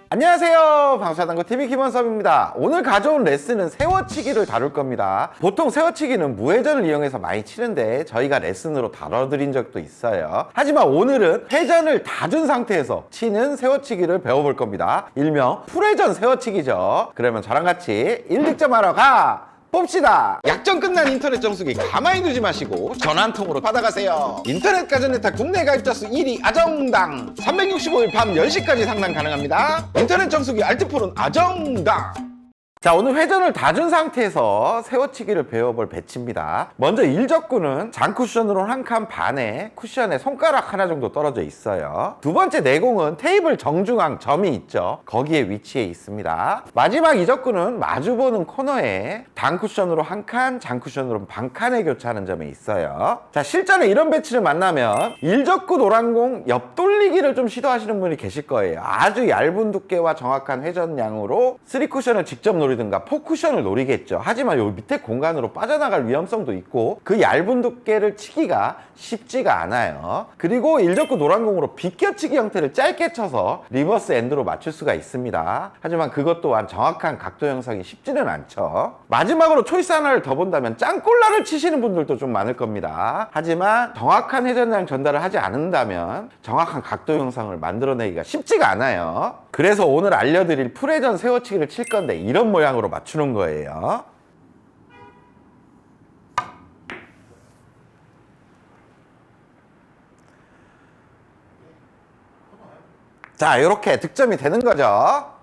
안녕하세요, 방수하단고 TV 김원섭입니다. 오늘 가져온 레슨은 세워치기를 다룰 겁니다. 보통 세워치기는 무회전을 이용해서 많이 치는데 저희가 레슨으로 다뤄드린 적도 있어요. 하지만 오늘은 회전을 다 준 상태에서 치는 세워치기를 배워볼 겁니다. 일명 풀회전 세워치기죠. 그러면 저랑 같이 1득점하러 가! 봅시다. 약정 끝난 인터넷 정수기 가만히 두지 마시고 전화 한 통으로 받아가세요. 인터넷 가전네타 국내 가입자 수 1위 아정당, 365일 밤 10시까지 상담 가능합니다. 인터넷 정수기 알뜰풀은 아정당. 자, 오늘 회전을 다 준 상태에서 세워치기를 배워볼 배치입니다. 먼저 일적구는 장쿠션으로 한 칸 반에 쿠션에 손가락 하나 정도 떨어져 있어요. 두 번째 내공은 테이블 정중앙 점이 있죠. 거기에 위치해 있습니다. 마지막 이적구는 마주보는 코너에 단쿠션으로 한 칸, 장쿠션으로 반 칸에 교차하는 점에 있어요. 자, 실전에 이런 배치를 만나면 일적구 노란공 옆돌리기를 좀 시도하시는 분이 계실 거예요. 아주 얇은 두께와 정확한 회전량으로 3쿠션을 직접 노리든가 4쿠션을 노리겠죠. 하지만 요 밑에 공간으로 빠져나갈 위험성도 있고 그 얇은 두께를 치기가 쉽지가 않아요. 그리고 일적구 노란공으로 비껴치기 형태를 짧게 쳐서 리버스 엔드로 맞출 수가 있습니다. 하지만 그것 또한 정확한 각도 형성이 쉽지는 않죠. 마지막으로 초이스 하나를 더 본다면 짱꼴라를 치시는 분들도 좀 많을 겁니다. 하지만 정확한 회전량 전달을 하지 않는다면 정확한 각도 형성을 만들어내기가 쉽지가 않아요. 그래서 오늘 알려드릴 풀회전 세워치기를 칠 건데 이런 모양으로 맞추는 거예요. 자, 이렇게 득점이 되는 거죠.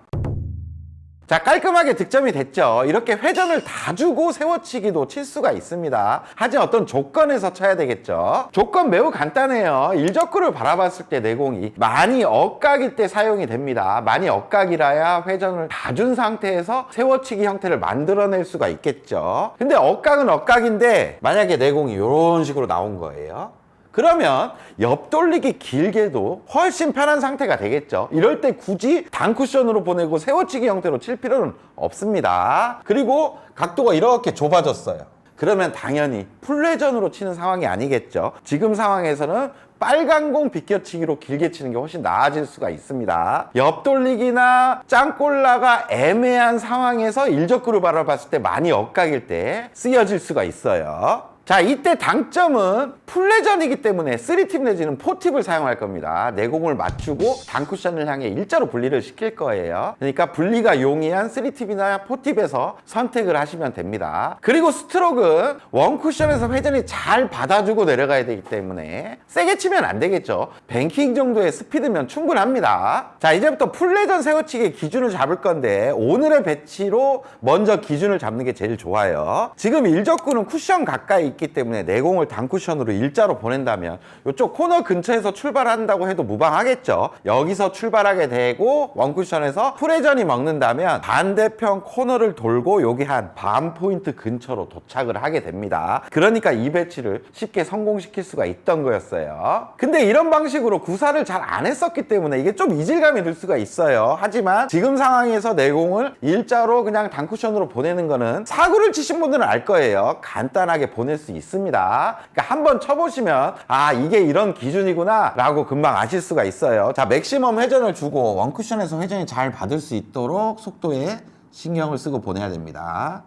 자, 깔끔하게 득점이 됐죠. 이렇게 회전을 다 주고 세워치기도 칠 수가 있습니다. 하지만 어떤 조건에서 쳐야 되겠죠. 조건 매우 간단해요. 일적구를 바라봤을 때 내공이 많이 엇각일 때 사용이 됩니다. 많이 엇각이라야 회전을 다 준 상태에서 세워치기 형태를 만들어낼 수가 있겠죠. 근데 엇각은 엇각인데 만약에 내공이 이런 식으로 나온 거예요. 그러면 옆돌리기 길게도 훨씬 편한 상태가 되겠죠. 이럴 때 굳이 단쿠션으로 보내고 세워치기 형태로 칠 필요는 없습니다. 그리고 각도가 이렇게 좁아졌어요. 그러면 당연히 풀회전으로 치는 상황이 아니겠죠. 지금 상황에서는 빨간 공 비껴치기로 길게 치는 게 훨씬 나아질 수가 있습니다. 옆돌리기나 짱꼴라가 애매한 상황에서 일적구를 바라봤을 때 많이 엇각일 때 쓰여질 수가 있어요. 자, 이때 당점은 풀회전이기 때문에 3팁 내지는 4팁을 사용할 겁니다. 내공을 맞추고 단쿠션을 향해 일자로 분리를 시킬 거예요. 그러니까 분리가 용이한 3팁이나 4팁에서 선택을 하시면 됩니다. 그리고 스트로크는 원쿠션에서 회전이 잘 받아주고 내려가야 되기 때문에 세게 치면 안 되겠죠. 뱅킹 정도의 스피드면 충분합니다. 자, 이제부터 풀회전 세워치기의 기준을 잡을 건데 오늘의 배치로 먼저 기준을 잡는 게 제일 좋아요. 지금 일적구는 쿠션 가까이 있기 때문에 내공을 단쿠션으로 일자로 보낸다면 이쪽 코너 근처에서 출발한다고 해도 무방하겠죠. 여기서 출발하게 되고 원쿠션에서 풀회전이 먹는다면 반대편 코너를 돌고 여기 한 반 포인트 근처로 도착을 하게 됩니다. 그러니까 이 배치를 쉽게 성공시킬 수가 있던 거였어요. 근데 이런 방식으로 구사를 잘 안 했었기 때문에 이게 좀 이질감이 들 수가 있어요. 하지만 지금 상황에서 내공을 일자로 그냥 단쿠션으로 보내는 거는 사구를 치신 분들은 알 거예요. 간단하게 보낼 수 있습니다. 그러니까 한번 쳐보시면 아, 이게 이런 기준이구나 라고 금방 아실 수가 있어요. 자, 맥시멈 회전을 주고 원쿠션에서 회전이 잘 받을 수 있도록 속도에 신경을 쓰고 보내야 됩니다.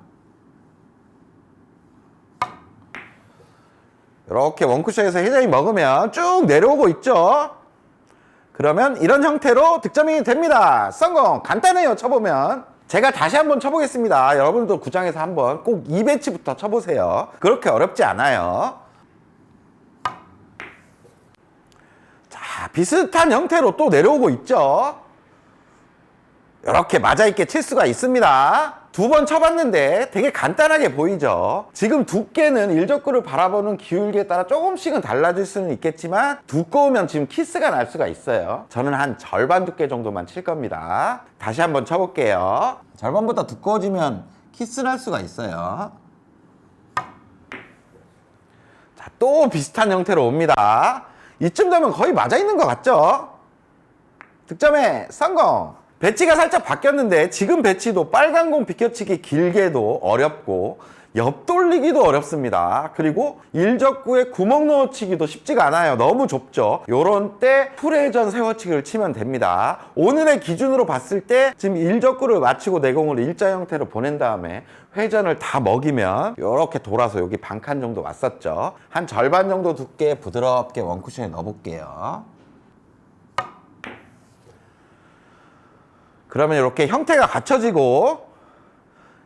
이렇게 원쿠션에서 회전이 먹으면 쭉 내려오고 있죠. 그러면 이런 형태로 득점이 됩니다. 성공! 간단해요, 쳐보면. 제가 다시 한번 쳐보겠습니다. 여러분도 구장에서 한번 꼭 이 배치부터 쳐보세요. 그렇게 어렵지 않아요. 자, 비슷한 형태로 또 내려오고 있죠. 이렇게 맞아있게 칠 수가 있습니다. 두 번 쳐봤는데 되게 간단하게 보이죠. 지금 두께는 일적구를 바라보는 기울기에 따라 조금씩은 달라질 수는 있겠지만 두꺼우면 지금 키스가 날 수가 있어요. 저는 한 절반 두께 정도만 칠 겁니다. 다시 한번 쳐볼게요. 절반보다 두꺼워지면 키스 날 수가 있어요. 자, 또 비슷한 형태로 옵니다. 이쯤 되면 거의 맞아 있는 것 같죠? 득점에 성공! 배치가 살짝 바뀌었는데 지금 배치도 빨간 공 비껴치기 길게도 어렵고 옆 돌리기도 어렵습니다. 그리고 일적구에 구멍 넣어치기도 쉽지가 않아요. 너무 좁죠. 요런 때 풀회전 세워치기를 치면 됩니다. 오늘의 기준으로 봤을 때 지금 일적구를 마치고 내공을 일자 형태로 보낸 다음에 회전을 다 먹이면 이렇게 돌아서 여기 반 칸 정도 왔었죠. 한 절반 정도 두께 부드럽게 원쿠션에 넣어볼게요. 그러면 이렇게 형태가 갖춰지고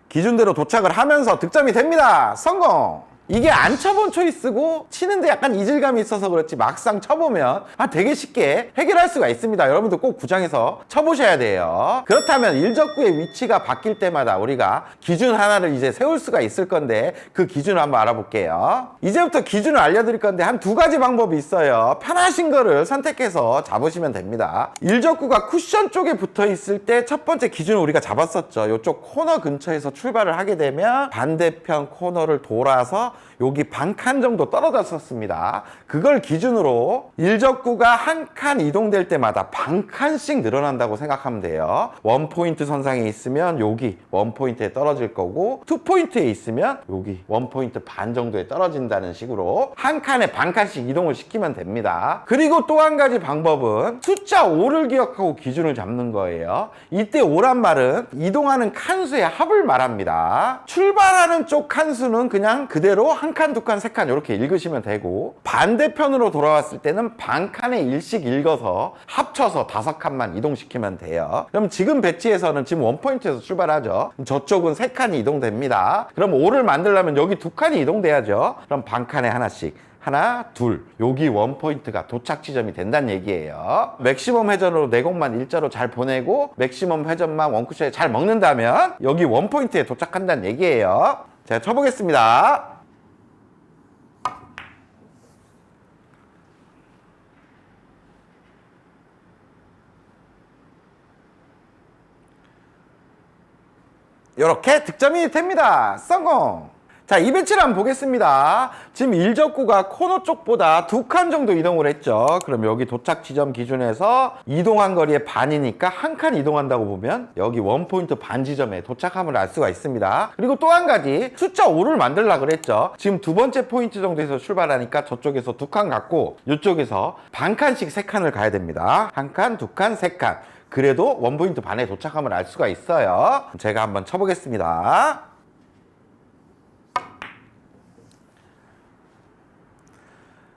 기준대로 도착을 하면서 득점이 됩니다. 성공! 이게 안 쳐본 초이스고 치는데 약간 이질감이 있어서 그렇지 막상 쳐보면 되게 쉽게 해결할 수가 있습니다. 여러분들 꼭 구장에서 쳐보셔야 돼요. 그렇다면 일적구의 위치가 바뀔 때마다 우리가 기준 하나를 이제 세울 수가 있을 건데 그 기준을 한번 알아볼게요. 이제부터 기준을 알려드릴 건데 한 두 가지 방법이 있어요. 편하신 거를 선택해서 잡으시면 됩니다. 일적구가 쿠션 쪽에 붙어 있을 때 첫 번째 기준을 우리가 잡았었죠. 이쪽 코너 근처에서 출발을 하게 되면 반대편 코너를 돌아서 여기 반 칸 정도 떨어졌었습니다. 그걸 기준으로 일적구가 한 칸 이동될 때마다 반 칸씩 늘어난다고 생각하면 돼요. 원 포인트 선상에 있으면 여기 원 포인트에 떨어질 거고 투 포인트에 있으면 여기 원 포인트 반 정도에 떨어진다는 식으로 한 칸에 반 칸씩 이동을 시키면 됩니다. 그리고 또 한 가지 방법은 숫자 5를 기억하고 기준을 잡는 거예요. 이때 5란 말은 이동하는 칸수의 합을 말합니다. 출발하는 쪽 칸수는 그냥 그대로 한 칸, 두 칸, 세 칸 이렇게 읽으시면 되고 반대편으로 돌아왔을 때는 반 칸에 일씩 읽어서 합쳐서 5칸만 이동시키면 돼요. 그럼 지금 배치에서는 지금 원포인트에서 출발하죠. 저쪽은 3칸이 이동됩니다. 그럼 5를 만들려면 여기 2칸이 이동돼야죠. 그럼 반 칸에 하나씩 하나, 둘, 여기 원포인트가 도착 지점이 된다는 얘기예요. 맥시멈 회전으로 내공만 일자로 잘 보내고 맥시멈 회전만 원쿠션에 잘 먹는다면 여기 원포인트에 도착한다는 얘기예요. 제가 쳐보겠습니다. 이렇게 득점이 됩니다. 성공! 자, 이 배치를 한번 보겠습니다. 지금 일적구가 코너 쪽보다 2칸 정도 이동을 했죠. 그럼 여기 도착 지점 기준에서 이동한 거리의 반이니까 한 칸 이동한다고 보면 여기 원포인트 반 지점에 도착함을 알 수가 있습니다. 그리고 또 한 가지 숫자 5를 만들려고 그랬죠. 지금 두 번째 포인트 정도에서 출발하니까 저쪽에서 2칸 갔고 이쪽에서 반 칸씩 3칸을 가야 됩니다. 한 칸, 2칸, 3칸. 그래도 원포인트 반에 도착함을 알 수가 있어요. 제가 한번 쳐보겠습니다.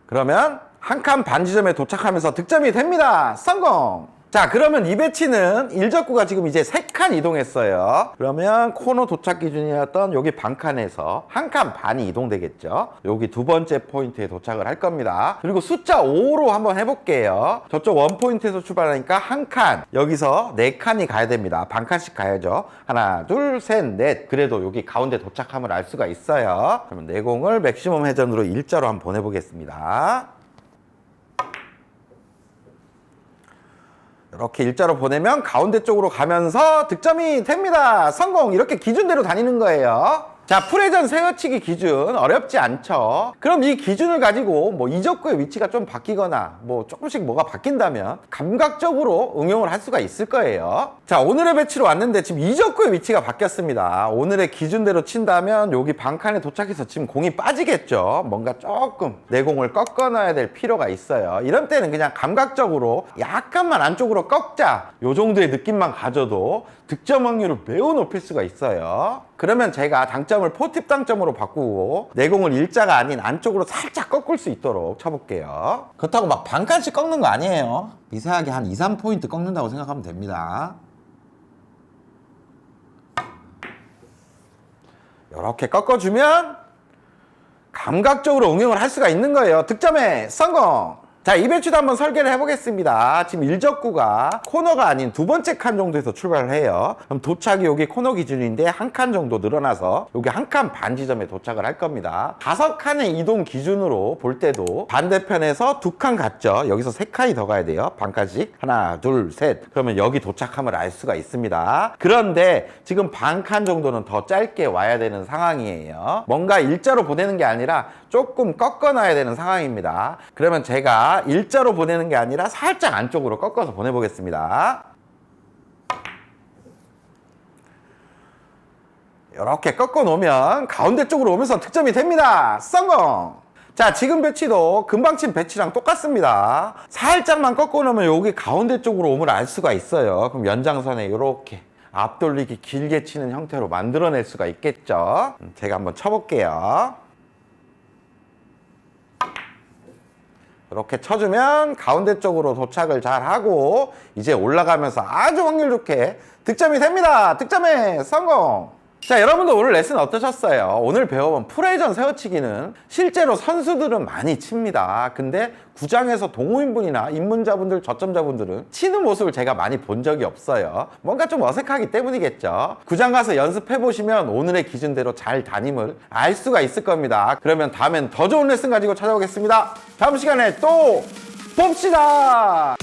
그러면 한 칸 반 지점에 도착하면서 득점이 됩니다. 성공! 자, 그러면 이 배치는 일적구가 지금 이제 3칸 이동했어요. 그러면 코너 도착 기준이었던 여기 반 칸에서 한 칸 반이 이동되겠죠. 여기 두 번째 포인트에 도착을 할 겁니다. 그리고 숫자 5로 한번 해볼게요. 저쪽 원 포인트에서 출발하니까 한 칸, 여기서 4칸이 가야 됩니다. 반 칸씩 가야죠. 하나, 둘, 셋, 넷. 그래도 여기 가운데 도착함을 알 수가 있어요. 그러면 내공을 맥시멈 회전으로 일자로 한번 보내보겠습니다. 이렇게 일자로 보내면 가운데 쪽으로 가면서 득점이 됩니다. 성공! 이렇게 기준대로 다니는 거예요. 자, 풀회전 세워치기 기준 어렵지 않죠. 그럼 이 기준을 가지고 뭐 이적구의 위치가 좀 바뀌거나 뭐 조금씩 뭐가 바뀐다면 감각적으로 응용을 할 수가 있을 거예요. 자, 오늘의 배치로 왔는데 지금 이적구의 위치가 바뀌었습니다. 오늘의 기준대로 친다면 여기 반칸에 도착해서 지금 공이 빠지겠죠. 뭔가 조금 내공을 꺾어 놔야 될 필요가 있어요. 이런 때는 그냥 감각적으로 약간만 안쪽으로 꺾자, 요 정도의 느낌만 가져도 득점 확률을 매우 높일 수가 있어요. 그러면 제가 당점을 포팁 당점으로 바꾸고 내공을 일자가 아닌 안쪽으로 살짝 꺾을 수 있도록 쳐볼게요. 그렇다고 막 반칸씩 꺾는 거 아니에요. 미세하게 한 2, 3포인트 꺾는다고 생각하면 됩니다. 이렇게 꺾어주면 감각적으로 응용을 할 수가 있는 거예요. 득점에 성공! 자, 이 배치도 한번 설계를 해보겠습니다. 지금 일적구가 코너가 아닌 두 번째 칸 정도에서 출발을 해요. 그럼 도착이 여기 코너 기준인데 한 칸 정도 늘어나서 여기 한 칸 반 지점에 도착을 할 겁니다. 5칸의 이동 기준으로 볼 때도 반대편에서 2칸 갔죠. 여기서 3칸이 더 가야 돼요. 반 칸씩. 하나, 둘, 셋. 그러면 여기 도착함을 알 수가 있습니다. 그런데 지금 반 칸 정도는 더 짧게 와야 되는 상황이에요. 뭔가 일자로 보내는 게 아니라 조금 꺾어놔야 되는 상황입니다. 그러면 제가 일자로 보내는 게 아니라 살짝 안쪽으로 꺾어서 보내보겠습니다. 이렇게 꺾어 놓으면 가운데 쪽으로 오면서 득점이 됩니다. 성공! 자, 지금 배치도 금방 친 배치랑 똑같습니다. 살짝만 꺾어 놓으면 여기 가운데 쪽으로 오물 알 수가 있어요. 그럼 연장선에 이렇게 앞돌리기 길게 치는 형태로 만들어낼 수가 있겠죠. 제가 한번 쳐볼게요. 이렇게 쳐주면 가운데 쪽으로 도착을 잘 하고 이제 올라가면서 아주 확률 좋게 득점이 됩니다. 득점에 성공! 자, 여러분도 오늘 레슨 어떠셨어요? 오늘 배워본 풀회전 세워치기는 실제로 선수들은 많이 칩니다. 근데 구장에서 동호인분이나 입문자분들, 저점자분들은 치는 모습을 제가 많이 본 적이 없어요. 뭔가 좀 어색하기 때문이겠죠. 구장 가서 연습해보시면 오늘의 기준대로 잘 담임을 알 수가 있을 겁니다. 그러면 다음엔 더 좋은 레슨 가지고 찾아오겠습니다. 다음 시간에 또 봅시다!